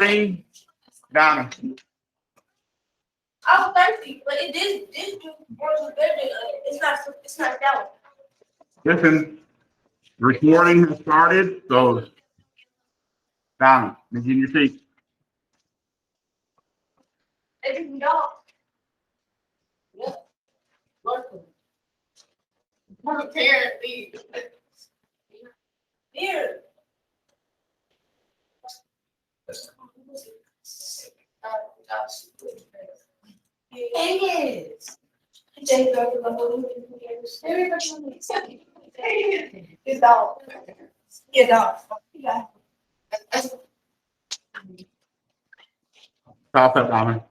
Thing, Diamond. I was thirsty, but this juice was better than it's not that one. Listen, recording has started, so Diamond, begin your seat. It's dog. Yep. Welcome. Apparently. Here. It is. It's dog. Yeah, dog. Yeah. Stop it, Diamond.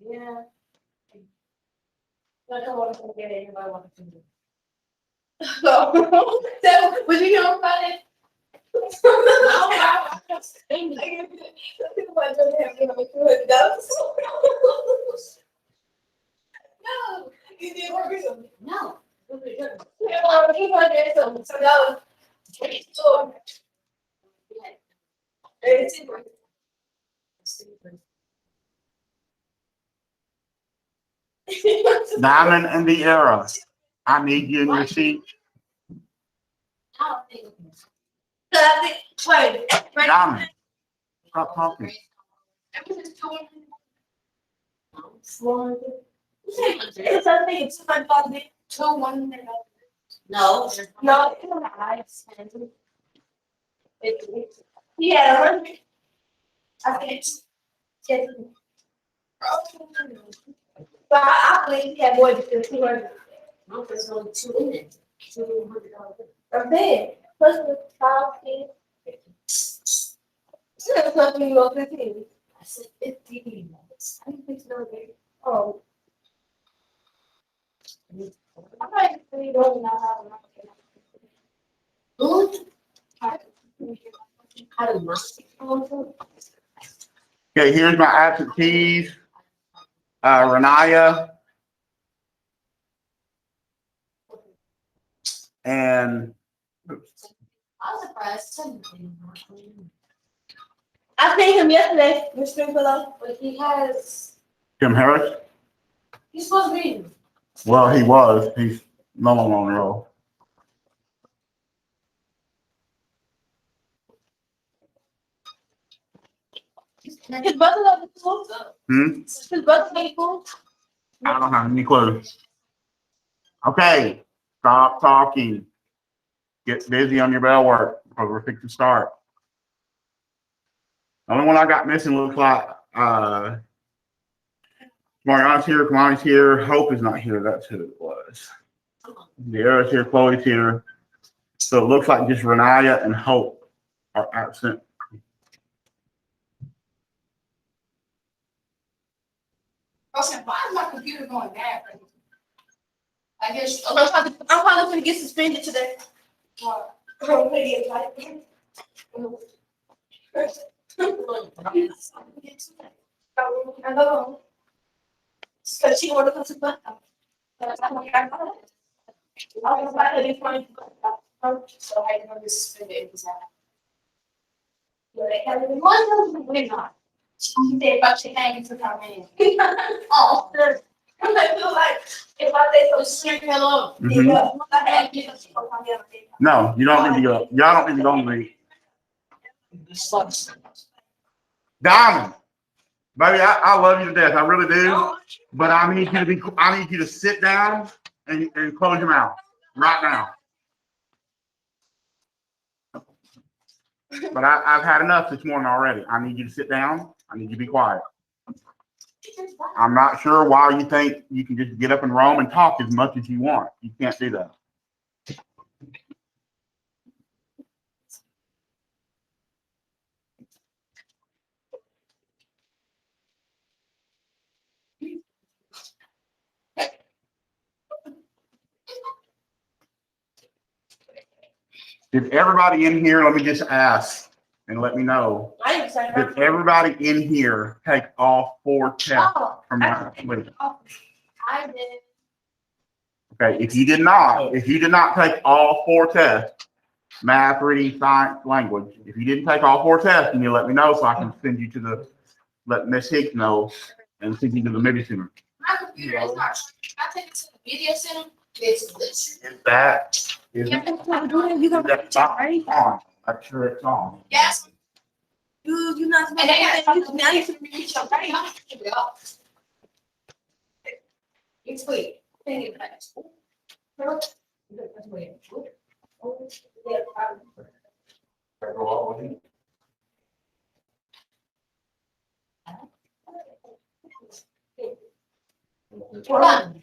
Yeah. I don't want to get anybody want to do. So, was you know about it? No, you didn't work with them. No. So that was Diamond and the era. I need you in your seat. Wait. Diamond, stop talking. It's something. It's my body. 2-1. No. No. Yeah. I think. But I believe he had more than 200. No, there's only 2 in it. $200. I'm there. Plus the 5. It's nothing more 15. I said 15. I didn't think so. Oh. I might really don't know how to. Okay, here's my absentees. Renaya and I was surprised. I seen him yesterday, Mr. Stringfellow, but he has. Tim Harris. He's supposed to be. Well, he was. He's no longer on the roll. His brother love the school. His brother made school. I don't have any clue. Okay, stop talking. Get busy on your bell work because we're fixing to start. The only one I got missing looks like Mariana's here, Kamani's here, Hope is not here. That's who it was. De'Ara's here, Chloe's here. So it looks like just Renaya and Hope are absent. Okay, why is my computer going bad? I guess I'm probably going to get suspended today. So she wanted to come to the so I know this suspended. We're not. She said about she came to come in. Oh, I feel like if I say so, she hello. No, you don't need to go. Y'all don't need to go on me. Diamond, baby, I love you to death. I really do. But I need you to sit down and close your mouth right now. But I've had enough this morning already. I need you to sit down. I need you to be quiet. I'm not sure why you think you can just get up and roam and talk as much as you want. You can't do that. Did everybody in here, let me just ask and let me know. Did everybody in here take all 4 tests from last week? I did. Okay, if you did not take all 4 tests, math, reading, science, language, if you didn't take all 4 tests, then you let me know so I can send you to let Miss Hicks know and send you to the Media Center. My computer is not, I take it to the video center, it's glitchy. Is that You gonna on? I'm sure it's on. Yes. You not. And they got now you can reach your brain. It's sweet. Thank you. Run.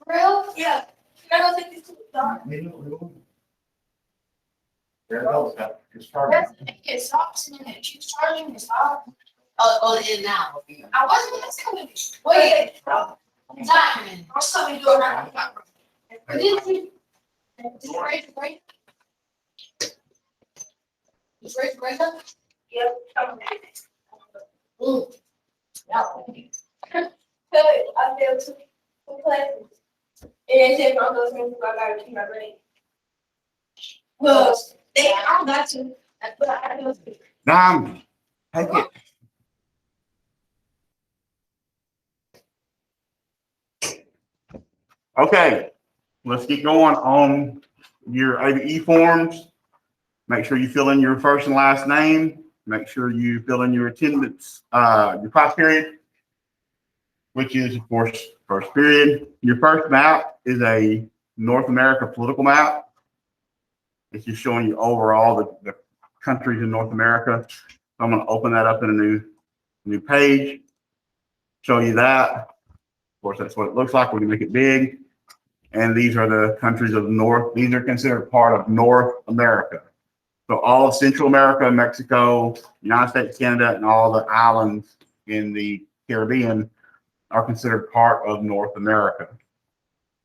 Real? Yeah. Can I go take this to the dog? It stops and then it keeps charging. It's off. Oh, it is now. I wasn't gonna say it. Wait. Diamond. I'll still be doing that. Did you ready to break? You ready to break up? Yep. Ooh. Yeah. I failed 2 classes. And they said from those things I gotta keep my brain. Well, I got to. But I know. Diamond, take it. Okay, let's get going on your ABE forms. Make sure you fill in your first and last name. Make sure you fill in your attendance, your class period, which is, of course, first period. Your first map is a North America political map. It's just showing you overall the countries in North America. So I'm going to open that up in a new page, show you that. Of course, that's what it looks like when you make it big. And these are the countries of the North. These are considered part of North America. So all of Central America, Mexico, United States, Canada, and all the islands in the Caribbean are considered part of North America.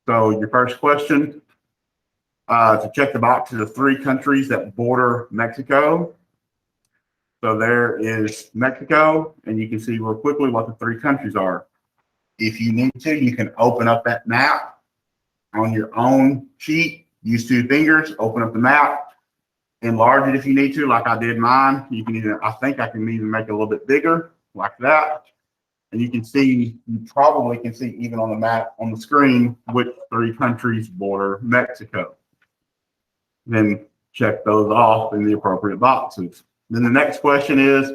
So your first question, to check the box to the 3 countries that border Mexico. So there is Mexico, and you can see real quickly what the 3 countries are. If you need to, you can open up that map on your own sheet, use 2 fingers, open up the map, enlarge it if you need to, like I did mine. You can either, I think I can even make it a little bit bigger, like that. And you can see, you probably can see even on the map on the screen, which 3 countries border Mexico. Then check those off in the appropriate boxes. Then the next question is,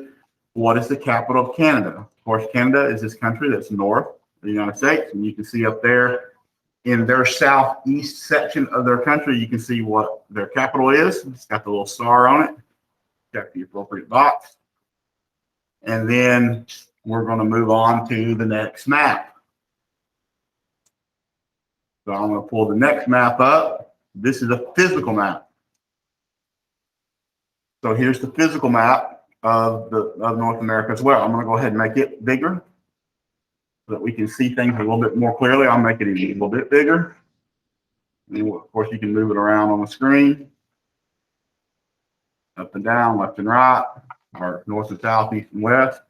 what is the capital of Canada? Of course, Canada is this country that's north of the United States. And you can see up there in their southeast section of their country, you can see what their capital is. It's got the little star on it. Check the appropriate box. And then we're going to move on to the next map. So I'm going to pull the next map up. This is a physical map. So here's the physical map of North America as well. I'm going to go ahead and make it bigger so that we can see things a little bit more clearly. I'll make it even a little bit bigger. And of course, you can move it around on the screen, up and down, left and right, or north and south, east and west.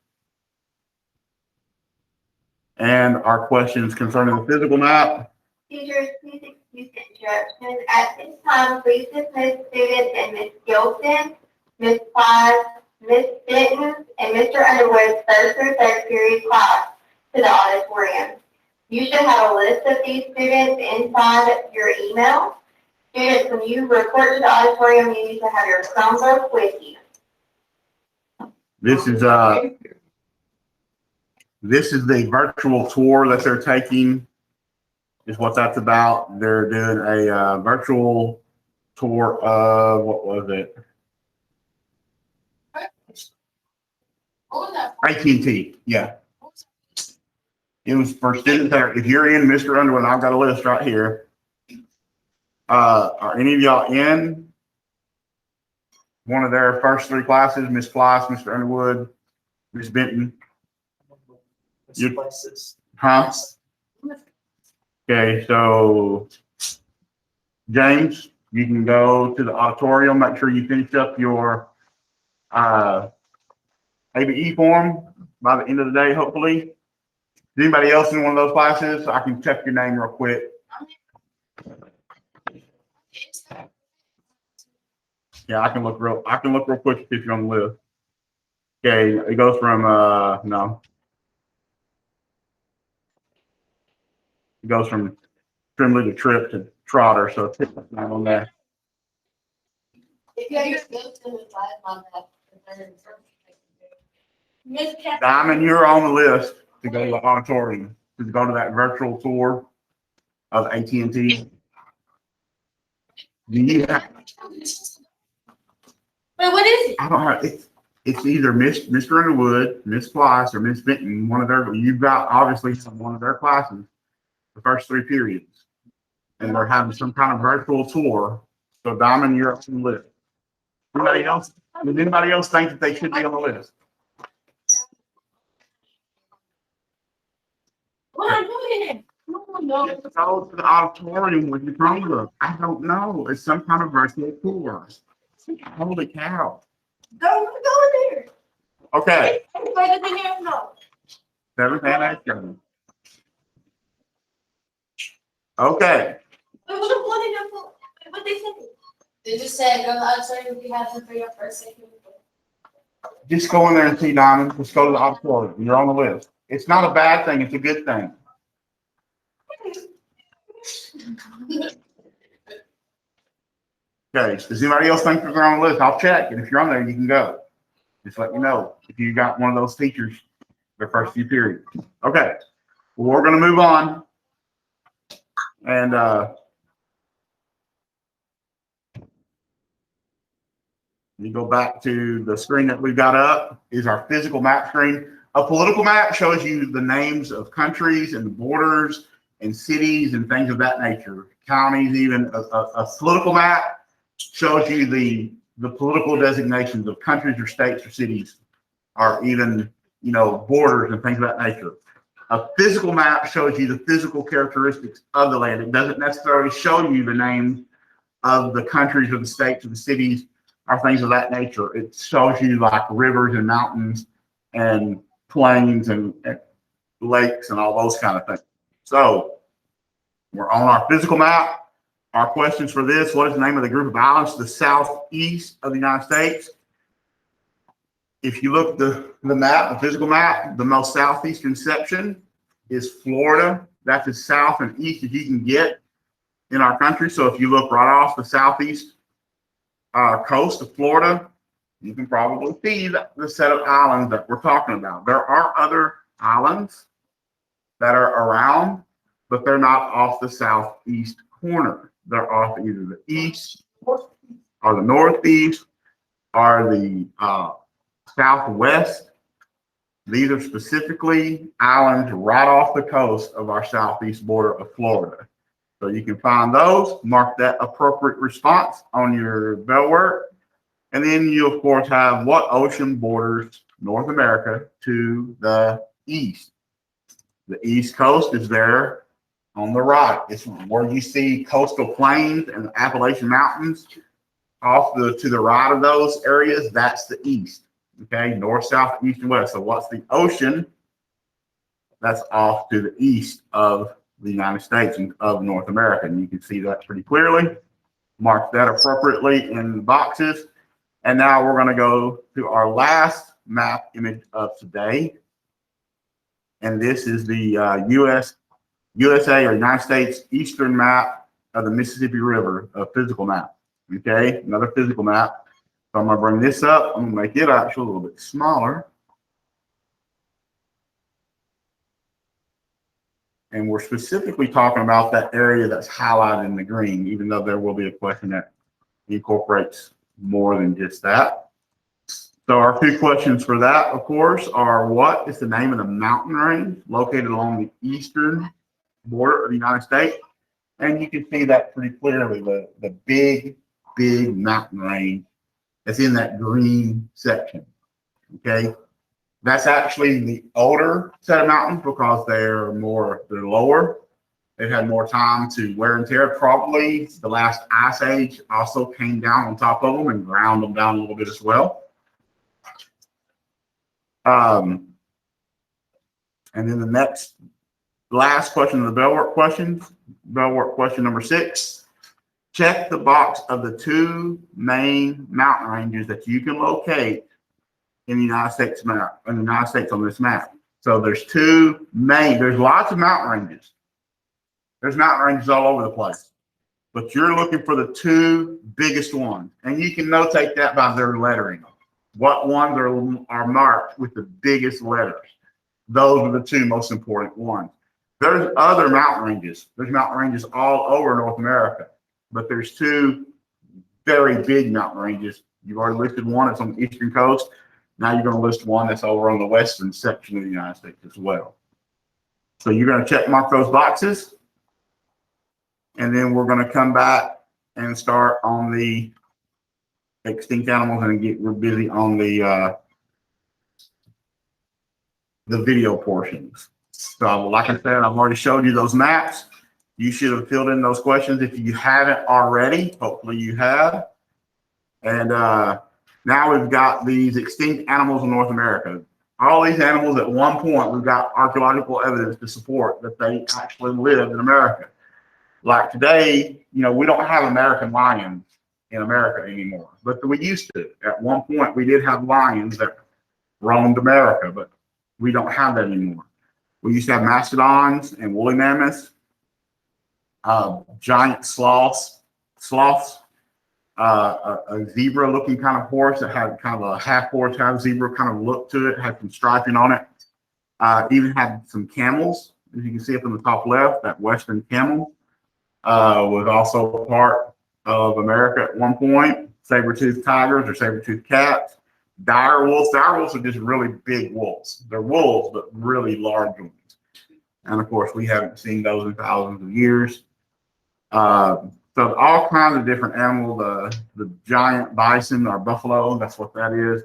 And our questions concerning the physical map. Teachers, please excuse interruptions. At this time, please dismiss students and Ms. Gilson, Ms. Paz, Ms. Fitton, and Mr. Underwood's third through third period class to the auditorium. You should have a list of these students inside your email. Students, when you report to the auditorium, you need to have your Chromebook with you. This is the virtual tour that they're taking, is what that's about. They're doing a virtual tour of, what was it? AT&T, yeah. It was for students that, if you're in Mr. Underwood, I've got a list right here. Are any of y'all in one of their first 3 classes? Miss Fleiss, Mr. Underwood, Miss Benton? Huh? Okay, so James, you can go to the auditorium. Make sure you finish up your ABE form by the end of the day, hopefully. anybody else in one of those classes? I can check your name real quick. Yeah, I can look real quick if you're on the list. Okay, it goes from no. It goes from Trimley to Trip to Trotter, so it's not on there. If you just go to the side on that. Miss Catherine. Diamond, you're on the list to go to the auditorium, to go to that virtual tour of AT&T. Yeah, Wait, what is it? I don't know. It's either Mr. Underwood, Miss Plyce, or Miss Benton. One of their, you've got obviously one of their classes, the first 3 periods, and they're having some kind of virtual tour. So Diamond, you're on the list. Anybody else? Does anybody else think that they should be on the list? What am I doing? No. Just go to the auditorium with your Chromebook. I don't know. It's some kind of virtual tour. Holy cow. Go there. Okay. Everybody doesn't have no. 7th and 8th. Okay. Wait, what they said? They just said, go to the auditorium if you have them for your first, second. Just go in there and see Diamond. Just go to the auditorium. You're on the list. It's not a bad thing. It's a good thing. Okay. Does anybody else think they're on the list? I'll check. And if you're on there, you can go. Just let me know if you got one of those teachers the first few periods. Okay. Well, we're going to move on. And you go back to the screen that we've got up is our physical map screen. A political map shows you the names of countries and borders and cities and things of that nature, counties even. A political map shows you the political designations of countries or states or cities, or even, you know, borders and things of that nature. A physical map shows you the physical characteristics of the land. It doesn't necessarily show you the names of the countries or the states or the cities or things of that nature. It shows you like rivers and mountains and plains and lakes and all those kind of things. So we're on our physical map. Our questions for this: what is the name of the group of islands to the southeast of the United States? If you look at the map, the physical map, the most southeastern section is Florida. That's as south and east as you can get in our country. So if you look right off the southeast coast of Florida, you can probably see the set of islands that we're talking about. There are other islands that are around, but they're not off the southeast corner. They're off either the east or the northeast or the southwest. These are specifically islands right off the coast of our southeast border of Florida. So you can find those, mark that appropriate response on your bell work. And then you, of course, have what ocean borders North America to the east. The east coast is there on the right. It's where you see coastal plains and the Appalachian Mountains off to the right of those areas. That's the east. Okay, north, south, east, and west. So what's the ocean? That's off to the east of the United States and of North America. And you can see that pretty clearly. Mark that appropriately in the boxes. And now we're going to go to our last map image of today. And this is the USA or United States eastern map of the Mississippi River, a physical map. Okay, another physical map. So I'm going to bring this up. I'm going to make it actually a little bit smaller. And we're specifically talking about that area that's highlighted in the green, even though there will be a question that incorporates more than just that. So our 2 questions for that, of course, are: what is the name of the mountain range located along the eastern border of the United States? And you can see that pretty clearly, the big mountain range that's in that green section. Okay, that's actually the older set of mountains because they're lower. They've had more time to wear and tear. Probably the last ice age also came down on top of them and ground them down a little bit as well. And then the last question of the bell work questions, bell work question number 6. Check the box of the 2 main mountain ranges that you can locate in the United States map, in the United States on this map. So there's there's lots of mountain ranges. There's mountain ranges all over the place, but you're looking for the 2 biggest ones. And you can notate that by their lettering. What ones are marked with the biggest letters? Those are the 2 most important ones. There's other mountain ranges. There's mountain ranges all over North America, but there's 2 very big mountain ranges. You've already listed one. It's on the eastern coast. Now you're going to list one that's over on the western section of the United States as well. So you're going to check mark those boxes. And then we're going to come back and start on the extinct animals and we're busy on the video portions. So like I said, I've already showed you those maps. You should have filled in those questions if you haven't already. Hopefully you have. And now we've got these extinct animals in North America. All these animals at one point, we've got archaeological evidence to support that they actually lived in America. Like today, you know, we don't have American lions in America anymore, but we used to. At one point, we did have lions that roamed America, but we don't have that anymore. We used to have mastodons and woolly mammoths, giant sloths, a zebra-looking kind of horse that had kind of a half-horse, half-zebra kind of look to it, had some striping on it. Even had some camels, as you can see up in the top left. That western camel was also part of America at one point. Saber-toothed tigers or saber-toothed cats. Dire wolves. Dire wolves are just really big wolves. They're wolves, but really large ones. And of course, we haven't seen those in thousands of years. So all kinds of different animals. The giant bison or buffalo, that's what that is.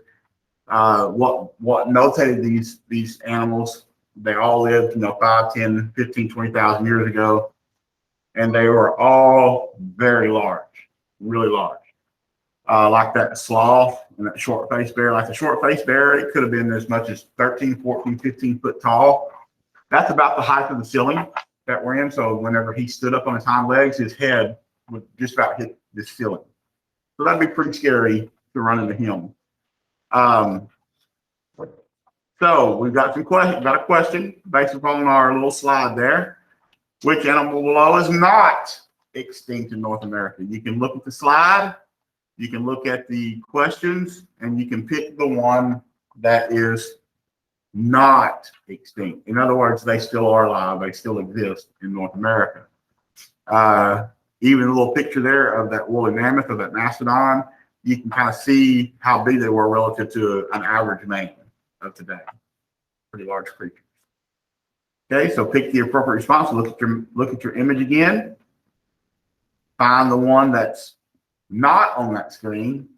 What notated these animals, they all lived, 5, 10, 15, 20,000 years ago. And they were all very large, really large. Like that sloth and that short-faced bear. Like the short-faced bear, it could have been as much as 13, 14, 15 foot tall. That's about the height of the ceiling that we're in. So whenever he stood up on his hind legs, his head would just about hit the ceiling. So that'd be pretty scary to run into him. So we've got a question based upon our little slide there. Which animal below is not extinct in North America? You can look at the slide, you can look at the questions, and you can pick the one that is not extinct. In other words, they still are alive, they still exist in North America. Even a little picture there of that woolly mammoth or that mastodon, you can kind of see how big they were relative to an average man of today. Pretty large creatures. Okay, so pick the appropriate response. Look at your image again. Find the one that's not on that screen,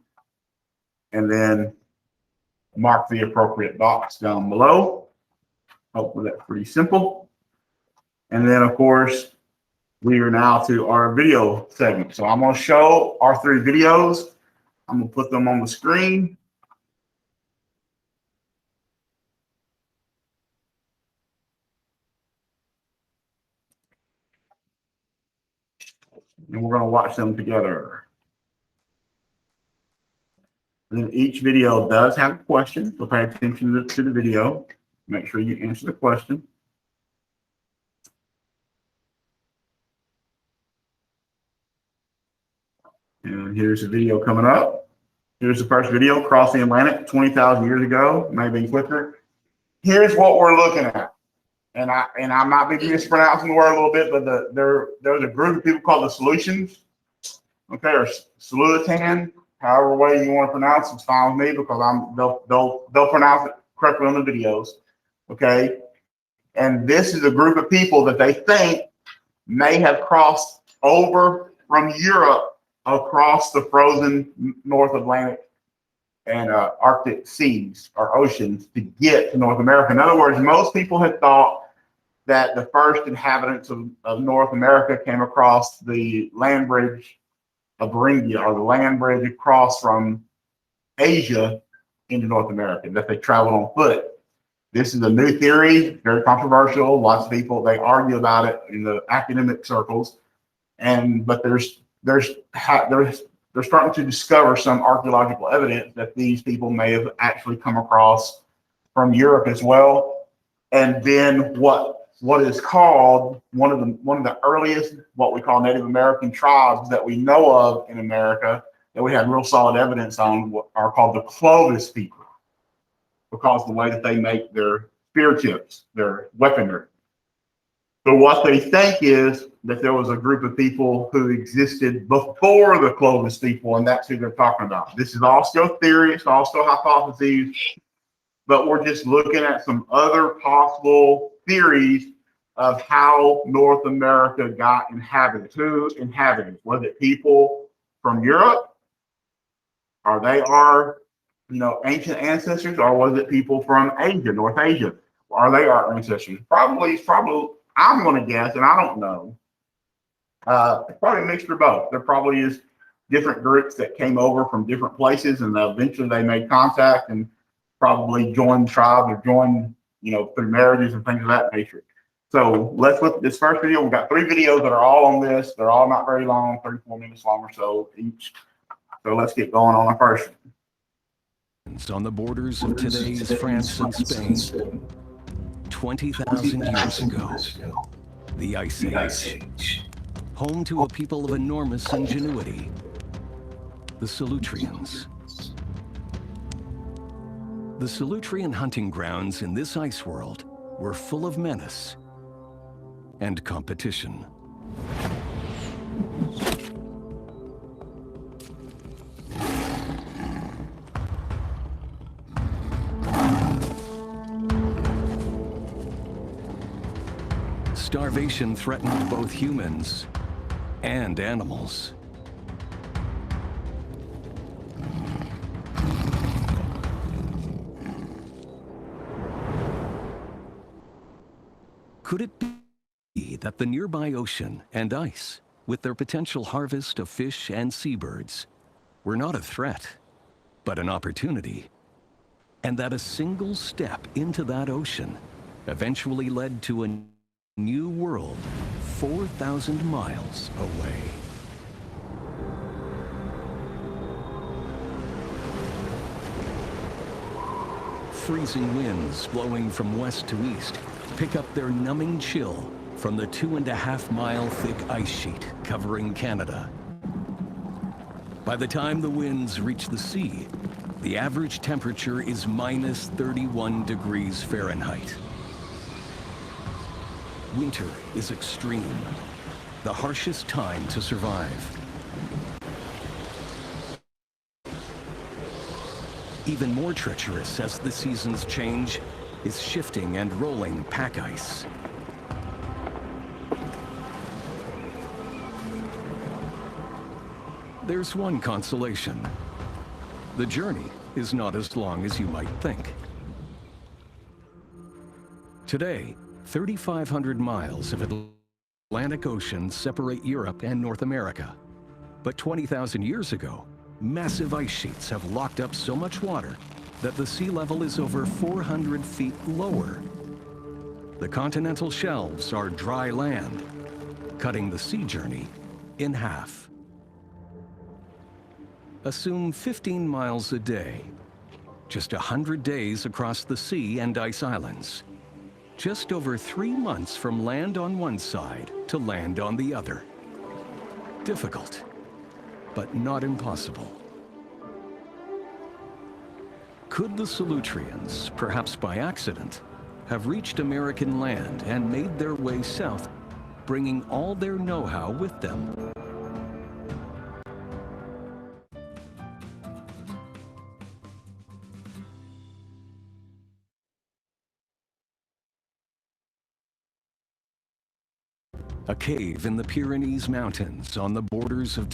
and then mark the appropriate box down below. Hopefully that's pretty simple. And then, of course, we are now to our video segment. So I'm going to show our 3 videos. I'm going to put them on the screen. And we're going to watch them together. And then each video does have a question, so pay attention to the video. Make sure you answer the question. And here's the video coming up. Here's the first video, Cross the Atlantic 20,000 years ago, maybe quicker. Here's what we're looking at. And I might be mispronouncing the word a little bit, but there's a group of people called the Solutions, okay, or Saluatan, however way you want to pronounce it's fine with me because they'll pronounce it correctly on the videos, okay. And this is a group of people that they think may have crossed over from Europe across the frozen North Atlantic and Arctic seas or oceans to get to North America. In other words, most people had thought that the first inhabitants of North America came across the land bridge of Beringia, or the land bridge across from Asia into North America, that they traveled on foot. This is a new theory, very controversial. Lots of people, they argue about it in the academic circles. But they're starting to discover some archaeological evidence that these people may have actually come across from Europe as well. And then what is called one of the earliest, what we call Native American tribes that we know of in America, that we have real solid evidence on, are called the Clovis people, because of the way that they make their spear tips, their weaponry. So what they think is that there was a group of people who existed before the Clovis people, and that's who they're talking about. This is all still theory, it's all still hypotheses, but we're just looking at some other possible theories of how North America got inhabited. Who inhabited? Was it people from Europe? Are they our, ancient ancestors, or was it people from Asia, North Asia? Are they our ancestors? Probably, I'm going to guess, and I don't know. Probably a mixture of both. There probably is different groups that came over from different places, and eventually they made contact and probably joined tribes or joined, through marriages and things of that nature. So let's look at this first video. We've got 3 videos that are all on this. They're all not very long, 34 minutes long or so each. So let's get going on the first one. On the borders of today's France and Spain, 20,000 years ago, the Ice Age, home to a people of enormous ingenuity, the Solutreans. The Solutrian hunting grounds in this ice world were full of menace and competition. Starvation threatened both humans and animals. Could it be that the nearby ocean and ice, with their potential harvest of fish and seabirds, were not a threat, but an opportunity? And that a single step into that ocean eventually led to a new world 4,000 miles away. Freezing winds blowing from west to east pick up their numbing chill from the 2.5-mile thick ice sheet covering Canada. By the time the winds reach the sea, the average temperature is minus 31 degrees Fahrenheit. Winter is extreme, the harshest time to survive. Even more treacherous as the seasons change is shifting and rolling pack ice. There's one consolation. The journey is not as long as you might think. Today, 3,500 miles of Atlantic Ocean separate Europe and North America. But 20,000 years ago, massive ice sheets have locked up so much water that the sea level is over 400 feet lower. The continental shelves are dry land, cutting the sea journey in half. Assume 15 miles a day, just 100 days across the sea and ice islands. Just over 3 months from land on one side to land on the other. Difficult, but not impossible. Could the Solutrians, perhaps by accident, have reached American land and made their way south, bringing all their know-how with them? A cave in the Pyrenees Mountains on the borders of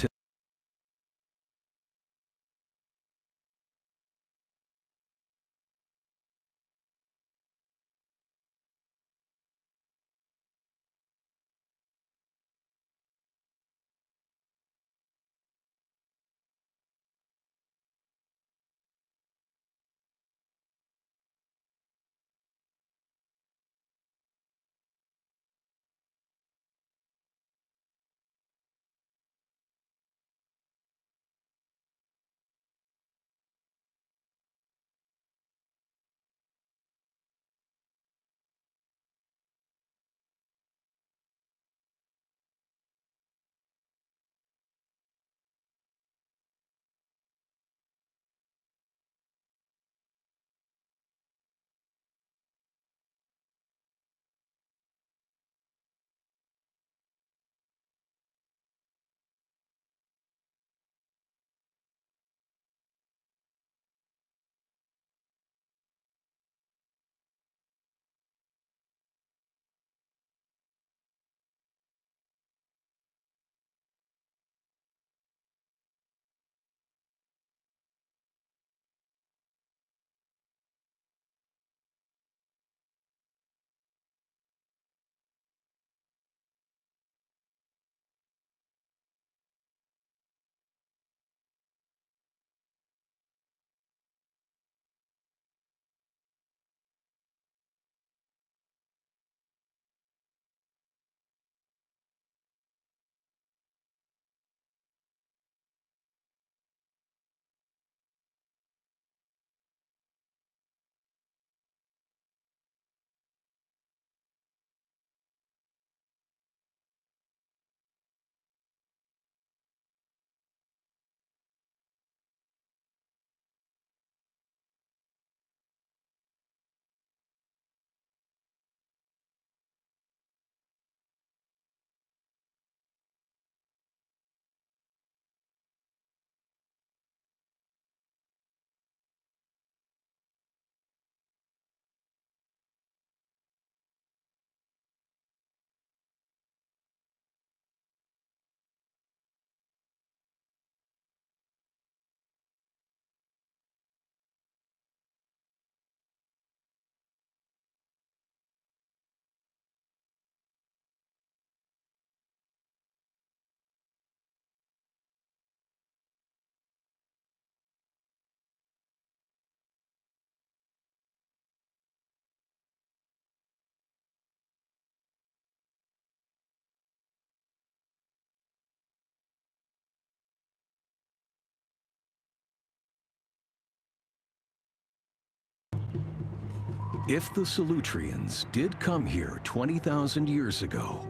If the Solutreans did come here 20,000 years ago,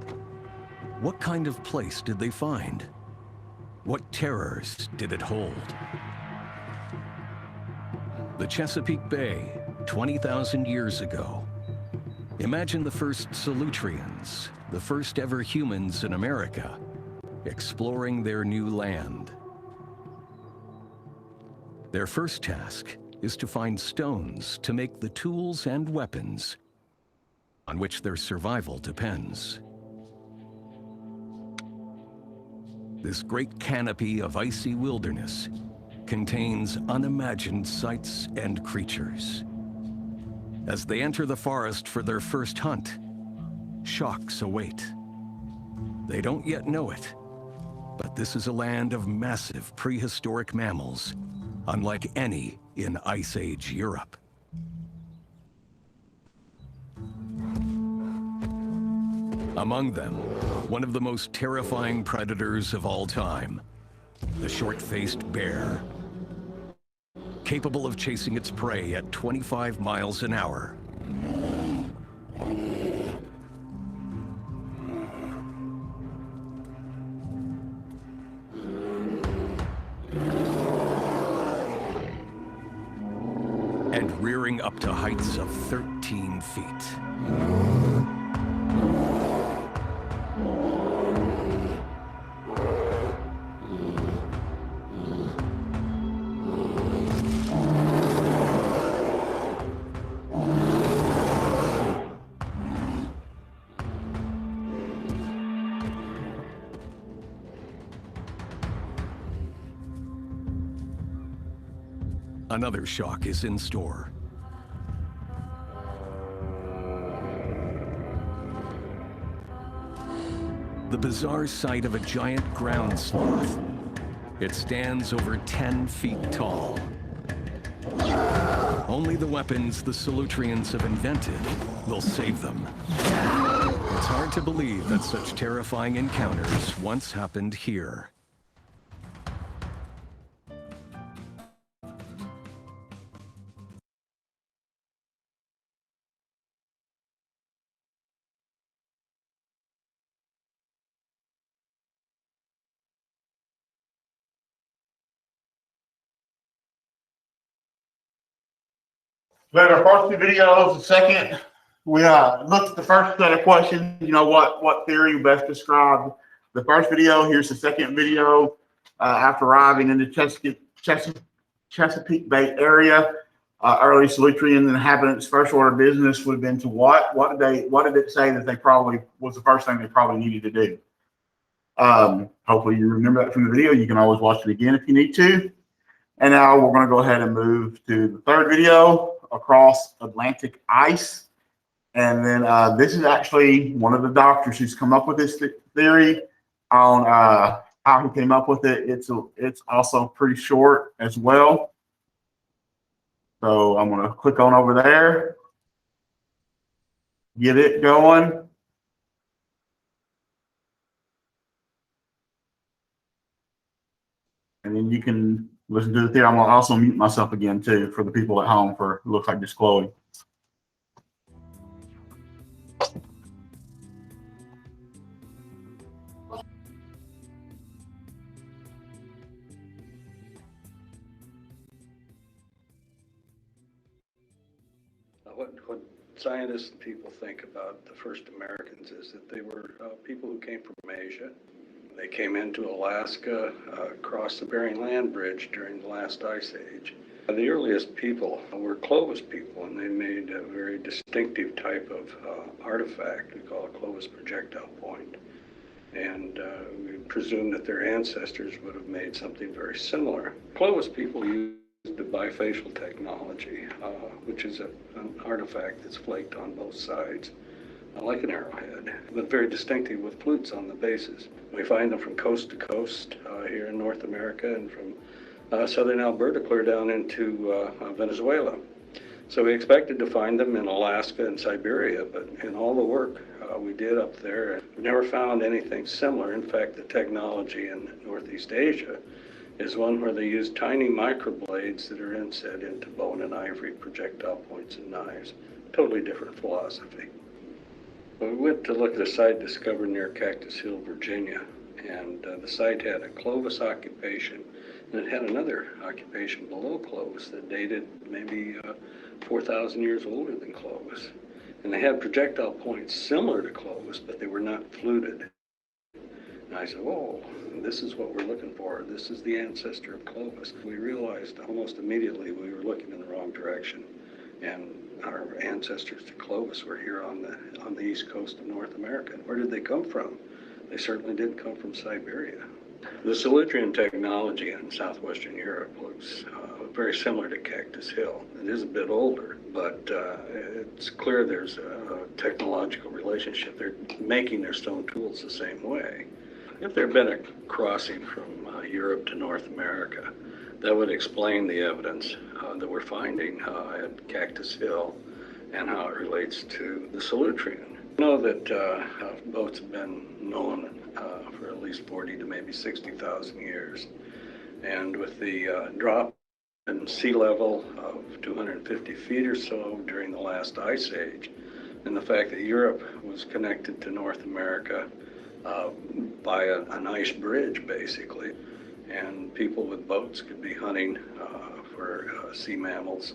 what kind of place did they find? What terrors did it hold? The Chesapeake Bay, 20,000 years ago. Imagine the first Solutreans, the first ever humans in America, exploring their new land. Their first task is to find stones to make the tools and weapons on which their survival depends. This great canopy of icy wilderness contains unimagined sights and creatures. As they enter the forest for their first hunt, shocks await. They don't yet know it, but this is a land of massive prehistoric mammals, unlike any in Ice Age Europe. Among them, one of the most terrifying predators of all time, the short-faced bear, capable of chasing its prey at 25 miles an hour. And rearing up to heights of 13 feet. Another shock is in store. The bizarre sight of a giant ground sloth. It stands over 10 feet tall. Only the weapons the Solutreans have invented will save them. It's hard to believe that such terrifying encounters once happened here. We had our first two videos. The second, we looked at the first set of questions. You know, what theory best described the first video. Here's the second video. After arriving in the Chesapeake Bay area, early Solutrean inhabitants' first order of business would have been to what? What did it say that they probably was the first thing they probably needed to do? Hopefully you remember that from the video. You can always watch it again if you need to. And now we're going to go ahead and move to the third video, across Atlantic ice. And then this is actually one of the doctors who's come up with this theory on how he came up with it. It's also pretty short as well. So I'm going to click on over there, get it going. And then you can listen to the theory. I'm going to also mute myself again, too, for the people at home for it looks like just Chloe. What scientists and people think about the first Americans is that they were people who came from Asia. They came into Alaska, across the Bering Land Bridge during the last ice age. The earliest people were Clovis people, and they made a very distinctive type of artifact we call a Clovis projectile point. And we presume that their ancestors would have made something very similar. Clovis people used the bifacial technology, which is an artifact that's flaked on both sides, like an arrowhead, but very distinctive with flutes on the bases. We find them from coast to coast here in North America and from southern Alberta clear down into Venezuela. So we expected to find them in Alaska and Siberia, but in all the work we did up there, we never found anything similar. In fact, the technology in Northeast Asia is one where they use tiny microblades that are inset into bone and ivory projectile points and knives. totally different philosophy. We went to look at a site discovered near Cactus Hill, Virginia, and the site had a Clovis occupation, and it had another occupation below Clovis that dated maybe 4,000 years older than Clovis. And they had projectile points similar to Clovis, but they were not fluted. And I said, oh, this is what we're looking for. This is the ancestor of Clovis. We realized almost immediately we were looking in the wrong direction. And our ancestors to Clovis were here on the east coast of North America. And where did they come from? They certainly didn't come from Siberia. The Solutrean technology in southwestern Europe looks very similar to Cactus Hill. It is a bit older, but it's clear there's a technological relationship. They're making their stone tools the same way. If there had been a crossing from Europe to North America, that would explain the evidence that we're finding at Cactus Hill and how it relates to the Solutrean. We know that boats have been known for at least 40 to maybe 60,000 years. And with the drop in sea level of 250 feet or so during the last ice age, and the fact that Europe was connected to North America by an ice bridge, basically, and people with boats could be hunting for sea mammals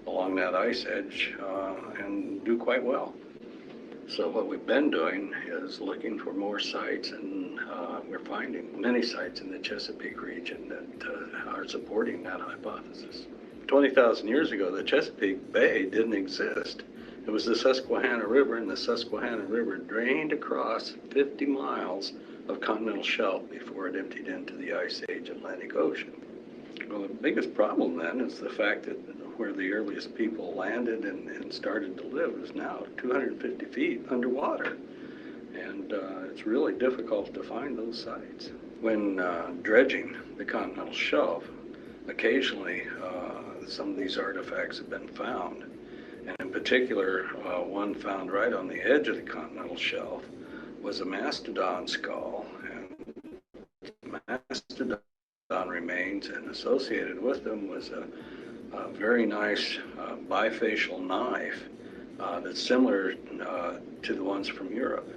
along that ice edge and do quite well. So what we've been doing is looking for more sites, and we're finding many sites in the Chesapeake region that are supporting that hypothesis. 20,000 years ago, the Chesapeake Bay didn't exist. It was the Susquehanna River, and the Susquehanna River drained across 50 miles of continental shelf before it emptied into the Ice Age Atlantic Ocean. Well, the biggest problem then is the fact that where the earliest people landed and started to live is now 250 feet underwater. And it's really difficult to find those sites. When dredging the continental shelf, occasionally some of these artifacts have been found. And in particular, one found right on the edge of the continental shelf was a mastodon skull. And mastodon remains, and associated with them was a very nice bifacial knife that's similar to the ones from Europe.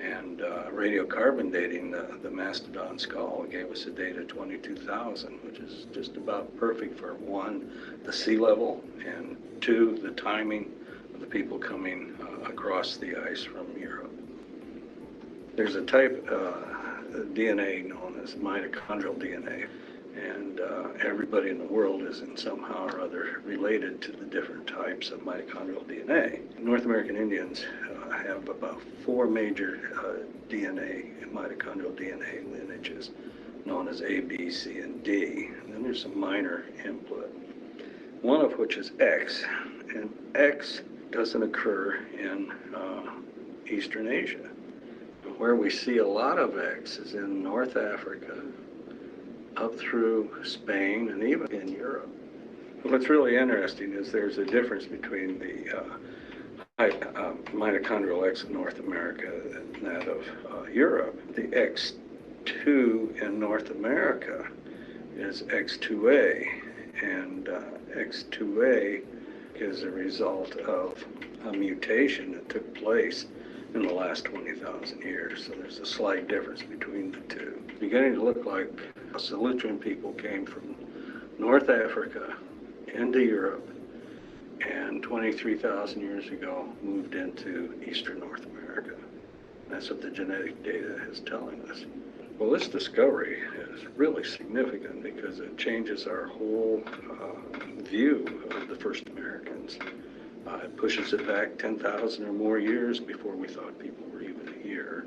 And radiocarbon dating the mastodon skull gave us a date of 22,000, which is just about perfect for one, the sea level, and two, the timing of the people coming across the ice from Europe. There's a type of DNA known as mitochondrial DNA, and everybody in the world is in somehow or other related to the different types of mitochondrial DNA. North American Indians have about 4 major mitochondrial DNA lineages, known as A, B, C, and D. And then there's some minor input, one of which is X, and X doesn't occur in Eastern Asia. Where we see a lot of X is in North Africa, up through Spain, and even in Europe. What's really interesting is there's a difference between the mitochondrial X of North America and that of Europe. The X2 in North America is X2A, and X2A is a result of a mutation that took place in the last 20,000 years. So there's a slight difference between the two. It's beginning to look like Solutrean people came from North Africa into Europe, and 23,000 years ago moved into Eastern North America. That's what the genetic data is telling us. Well, this discovery is really significant because it changes our whole view of the first Americans. It pushes it back 10,000 or more years before we thought people were even here.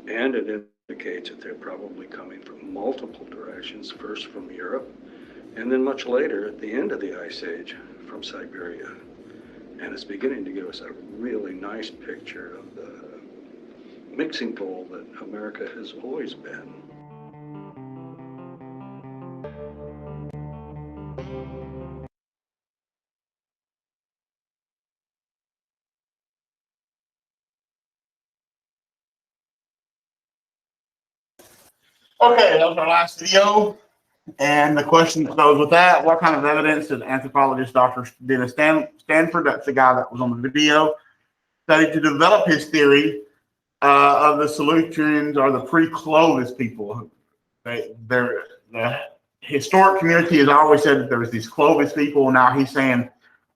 And it indicates that they're probably coming from multiple directions, first from Europe, and then much later, at the end of the Ice Age, from Siberia. And it's beginning to give us a really nice picture of the mixing bowl that America has always been. Okay, that was our last video. And the question that goes with that, what kind of evidence did anthropologist Dr. Dennis Stanford, that's the guy that was on the video, studied to develop his theory of the Solutreans or the pre-Clovis people? The historic community has always said that there was these Clovis people. Now he's saying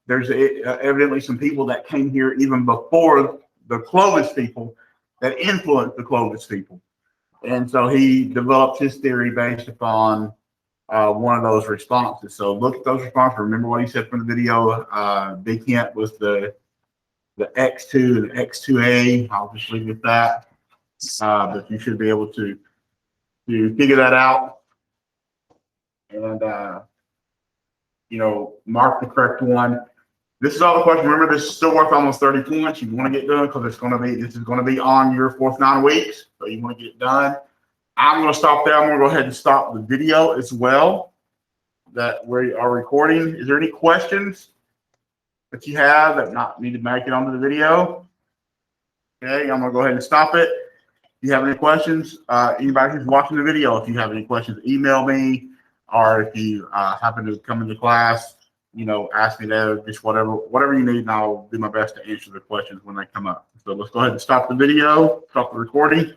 there's evidently some people that came here even before the Clovis people that influenced the Clovis people. And so he developed his theory based upon one of those responses. So look at those responses. Remember what he said from the video. Big hint was the X2 and the X2A. I'll just leave it at that. But you should be able to figure that out and mark the correct one. This is all the questions. Remember, this is still worth almost 30 points. You want to get done because this is going to be on your fourth 9 weeks. So you want to get it done. I'm going to stop there. I'm going to go ahead and stop the video as well that we are recording. Is there any questions that you have that not need to make it onto the video? Okay, I'm going to go ahead and stop it. If you have any questions, anybody who's watching the video, if you have any questions, email me, or if you happen to come into class, ask me there, just whatever you need, and I'll do my best to answer the questions when they come up. So let's go ahead and stop the video, stop the recording.